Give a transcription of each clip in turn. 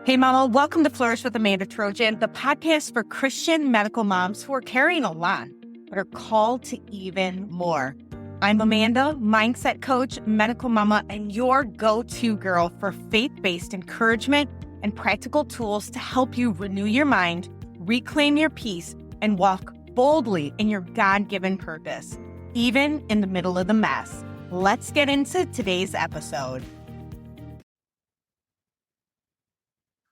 Hey, Mama, welcome to Flourish with Amanda Trojan, the podcast for Christian medical moms who are carrying a lot, but are called to even more. I'm Amanda, mindset coach, medical mama, and your go-to girl for faith-based encouragement and practical tools to help you renew your mind, reclaim your peace, and walk boldly in your God-given purpose, even in the middle of the mess. Let's get into today's episode.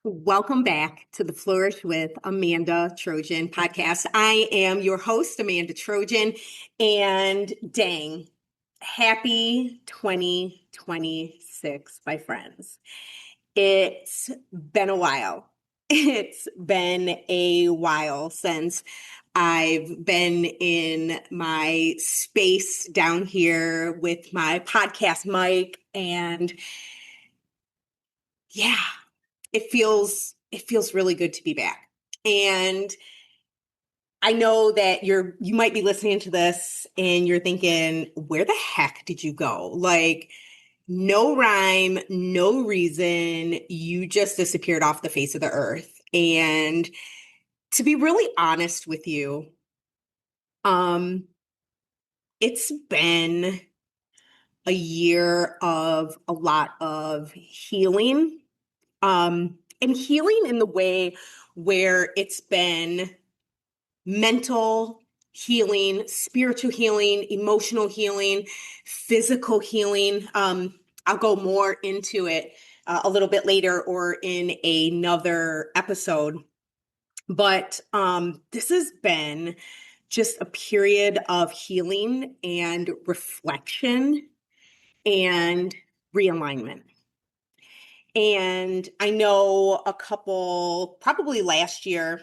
Welcome back to the Flourish with Amanda Trojan podcast. I am your host, Amanda Trojan, and dang, happy 2026, my friends. It's been a while. It's been a while since I've been in my space down here with my podcast mic, and yeah, it feels really good to be back. And I know that you might be listening to this and you're thinking, where the heck did you go? Like, no rhyme, no reason. You just disappeared off the face of the earth. And to be really honest with you, it's been a year of a lot of healing. And healing in the way where it's been mental healing, spiritual healing, emotional healing, physical healing. I'll go more into it a little bit later or in another episode. But this has been just a period of healing and reflection and realignment. And I know probably last year,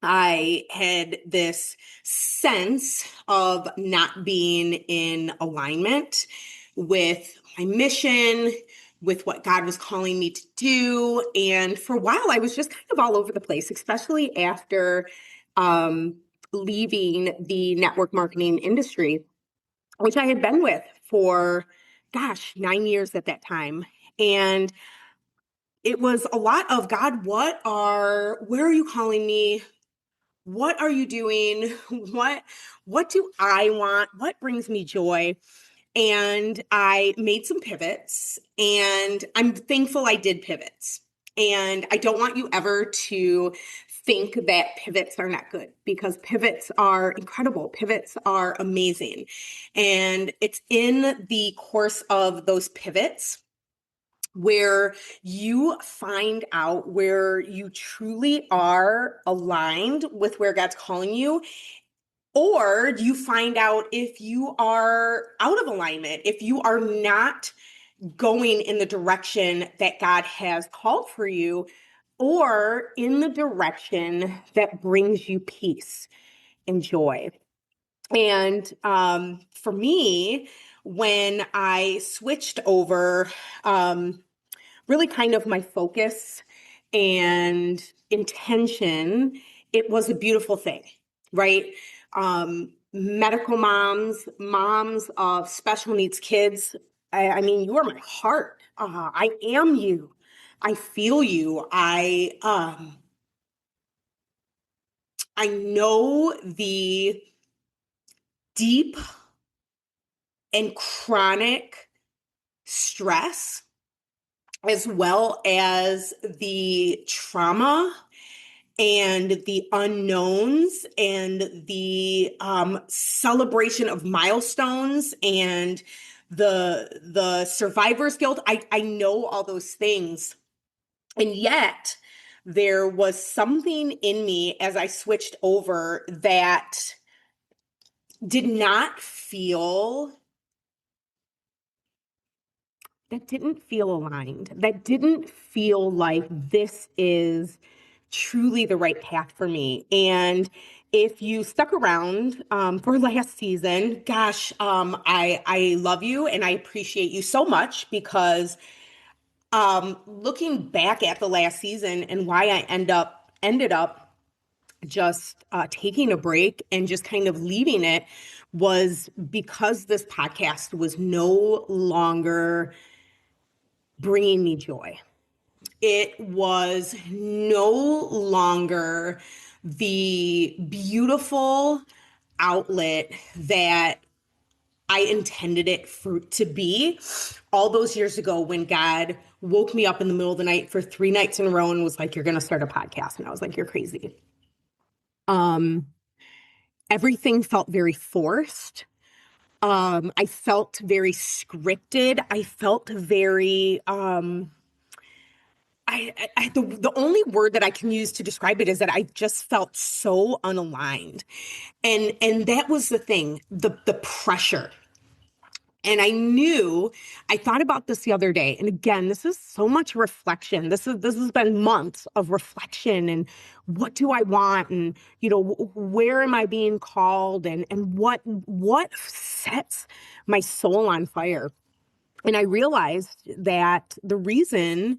I had this sense of not being in alignment with my mission, with what God was calling me to do. And for a while, I was just kind of all over the place, especially after leaving the network marketing industry, which I had been with for, 9 years at that time. And it was a lot of, God, where are you calling me? What are you doing? What do I want? What brings me joy? And I made some pivots, and I'm thankful I did pivots. And I don't want you ever to think that pivots are not good, because pivots are incredible. Pivots are amazing. And it's in the course of those pivots where you find out where you truly are aligned with where God's calling you, or you find out if you are out of alignment, if you are not going in the direction that God has called for you, or in the direction that brings you peace and joy. And for me, when I switched over, really kind of my focus and intention, it was a beautiful thing, right? Medical moms of special needs kids. I mean, you are my heart. I am you. I feel you. I know the deep and chronic stress, as well as the trauma and the unknowns and the celebration of milestones and the survivor's guilt. I know all those things. And yet there was something in me as I switched over that didn't feel aligned. That didn't feel like this is truly the right path for me. And if you stuck around for last season, I love you and I appreciate you so much, because looking back at the last season and why I ended up just taking a break and just kind of leaving it was because this podcast was no longer bringing me joy. It was no longer the beautiful outlet that I intended it to be all those years ago when God woke me up in the middle of the night for 3 nights in a row and was like, "You're going to start a podcast." And I was like, "You're crazy." Um, Everything felt very forced. I felt very scripted. I felt very, the only word that I can use to describe it is that I just felt so unaligned. And that was the thing, the pressure. And I thought about this the other day. And again, this is so much reflection. This has been months of reflection and what do I want? And, where am I being called? And what sets my soul on fire? And I realized that the reason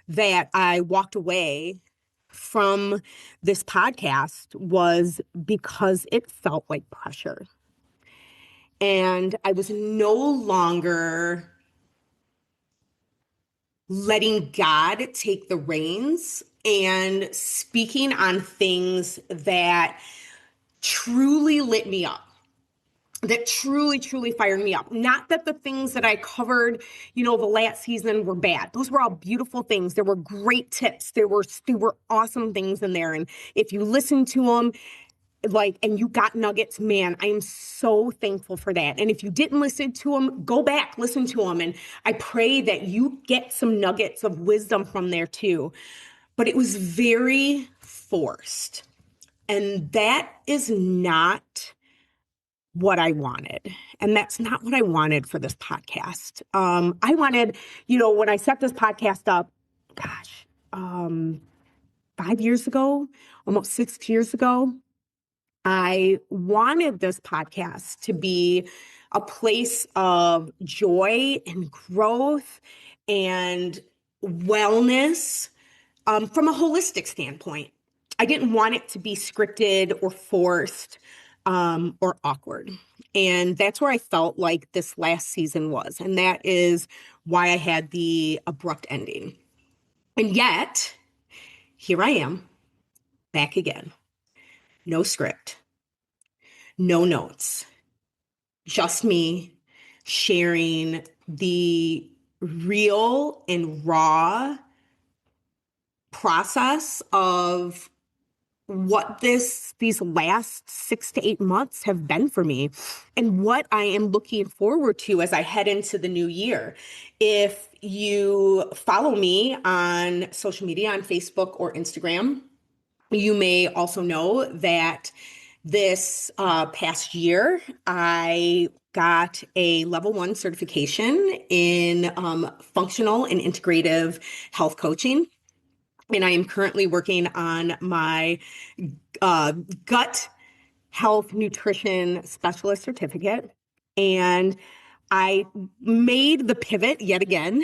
that I walked away from this podcast was because it felt like pressure. And I was no longer letting God take the reins and speaking on things that truly lit me up, that truly, truly fired me up. Not that the things that I covered, the last season were bad. Those were all beautiful things. There were great tips. There were awesome things in there. And if you listen to them, and you got nuggets, man, I am so thankful for that. And if you didn't listen to them, go back, listen to them. And I pray that you get some nuggets of wisdom from there too. But it was very forced. And that is not what I wanted. And that's not what I wanted for this podcast. I wanted, when I set this podcast up, gosh, 5 years ago, almost 6 years ago, I wanted this podcast to be a place of joy and growth and wellness from a holistic standpoint. I didn't want it to be scripted or forced or awkward. And that's where I felt like this last season was. And that is why I had the abrupt ending. And yet, here I am, back again. No script, no notes, just me sharing the real and raw process of what these last 6 to 8 months have been for me and what I am looking forward to as I head into the new year. If you follow me on social media, on Facebook or Instagram, you may also know that this past year, I got a level 1 certification in functional and integrative health coaching. And I am currently working on my gut health nutrition specialist certificate. And I made the pivot yet again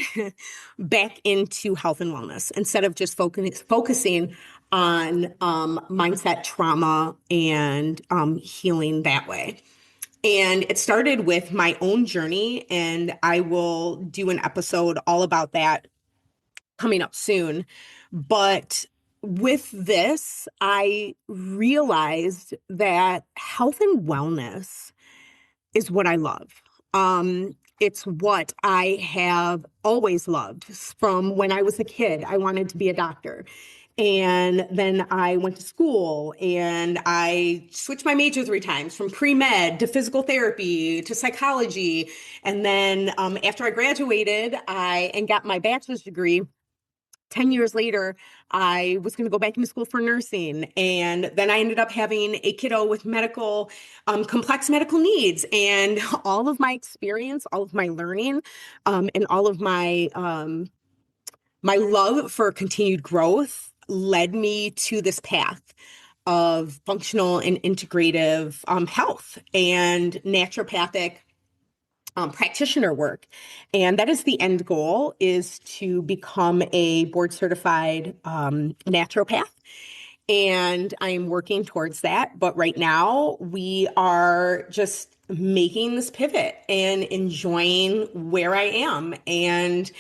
back into health and wellness instead of just focusing on mindset, trauma, and healing that way. And it started with my own journey, and I will do an episode all about that coming up soon. But with this, I realized that health and wellness is what I love. It's what I have always loved from when I was a kid. I wanted to be a doctor. And then I went to school and I switched my major 3 times from pre-med to physical therapy to psychology. And then after I graduated, and got my bachelor's degree, 10 years later, I was going to go back into school for nursing. And then I ended up having a kiddo with complex medical needs. And all of my experience, all of my learning, and all of my love for continued growth led me to this path of functional and integrative health and naturopathic practitioner work. And that is the end goal, is to become a board certified naturopath. And I am working towards that. But right now we are just making this pivot and enjoying where I am. And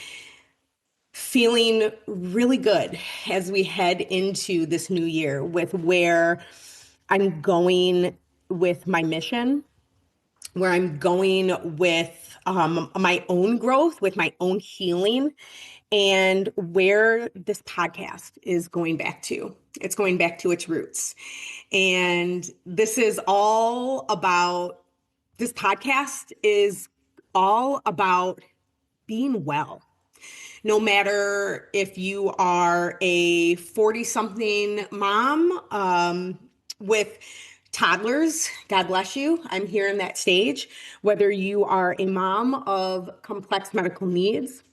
feeling really good as we head into this new year with where I'm going with my mission, where I'm going with my own growth, with my own healing, and where this podcast is going back to. It's going back to its roots. And this podcast is all about being well. No matter if you are a 40-something mom with toddlers, God bless you, I'm here in that stage. Whether you are a mom of complex medical needs,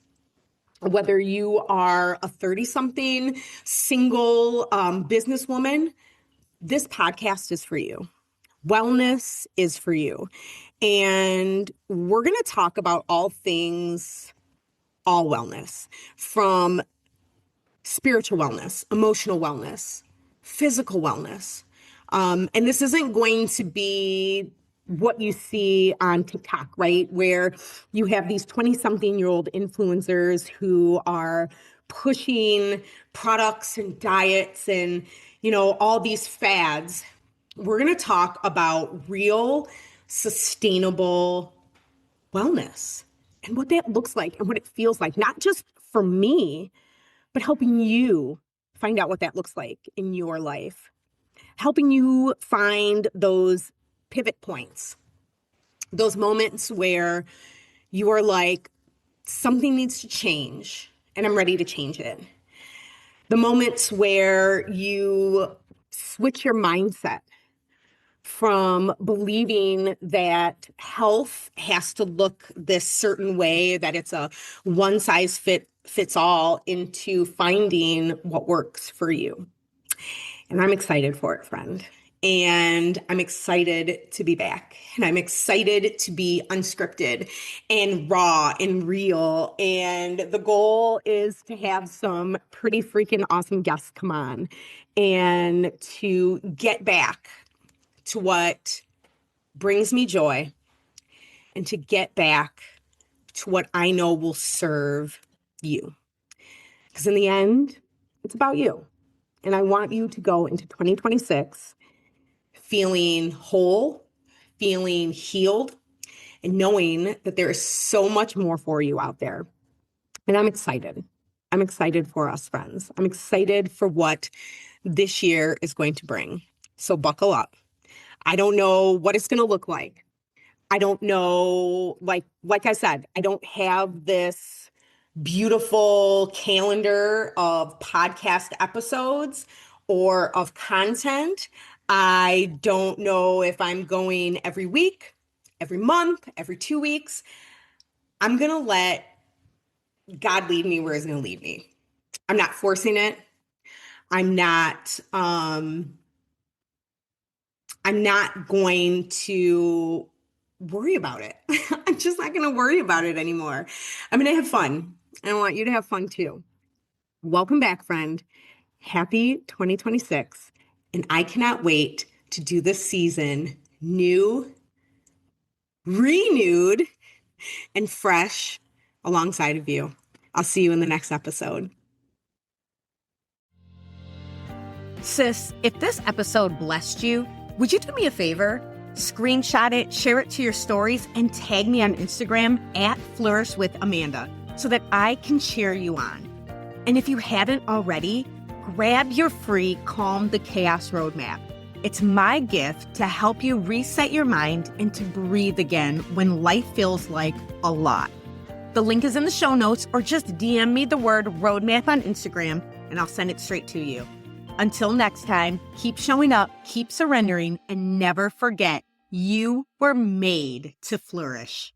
whether you are a 30-something single businesswoman, this podcast is for you. Wellness is for you. And we're going to talk about all things, all wellness, from spiritual wellness, emotional wellness, physical wellness. And this isn't going to be what you see on TikTok, right? Where you have these 20-something-year-old influencers who are pushing products and diets and, all these fads. We're going to talk about real, sustainable wellness and what that looks like and what it feels like, not just for me, but helping you find out what that looks like in your life, helping you find those pivot points, those moments where you are like, something needs to change and I'm ready to change it. The moments where you switch your mindset from believing that health has to look this certain way, that it's a one size fits all, into finding what works for you. And I'm excited for it, friend. And I'm excited to be back. And I'm excited to be unscripted and raw and real. And the goal is to have some pretty freaking awesome guests come on and to get back to what brings me joy and to get back to what I know will serve you. Because in the end, it's about you. And I want you to go into 2026 feeling whole, feeling healed, and knowing that there is so much more for you out there. And I'm excited. I'm excited for us, friends. I'm excited for what this year is going to bring. So buckle up. I don't know what it's going to look like. I don't know, like I said, I don't have this beautiful calendar of podcast episodes or of content. I don't know if I'm going every week, every month, every 2 weeks. I'm going to let God lead me where He's going to lead me. I'm not forcing it. I'm not going to worry about it. I'm just not going to worry about it anymore. I'm going to have fun. And I want you to have fun too. Welcome back, friend. Happy 2026. And I cannot wait to do this season new, renewed, and fresh alongside of you. I'll see you in the next episode. Sis, if this episode blessed you, would you do me a favor? Screenshot it, share it to your stories, and tag me on Instagram at Flourish with Amanda so that I can cheer you on. And if you haven't already, grab your free Calm the Chaos Roadmap. It's my gift to help you reset your mind and to breathe again when life feels like a lot. The link is in the show notes, or just DM me the word roadmap on Instagram and I'll send it straight to you. Until next time, keep showing up, keep surrendering, and never forget, you were made to flourish.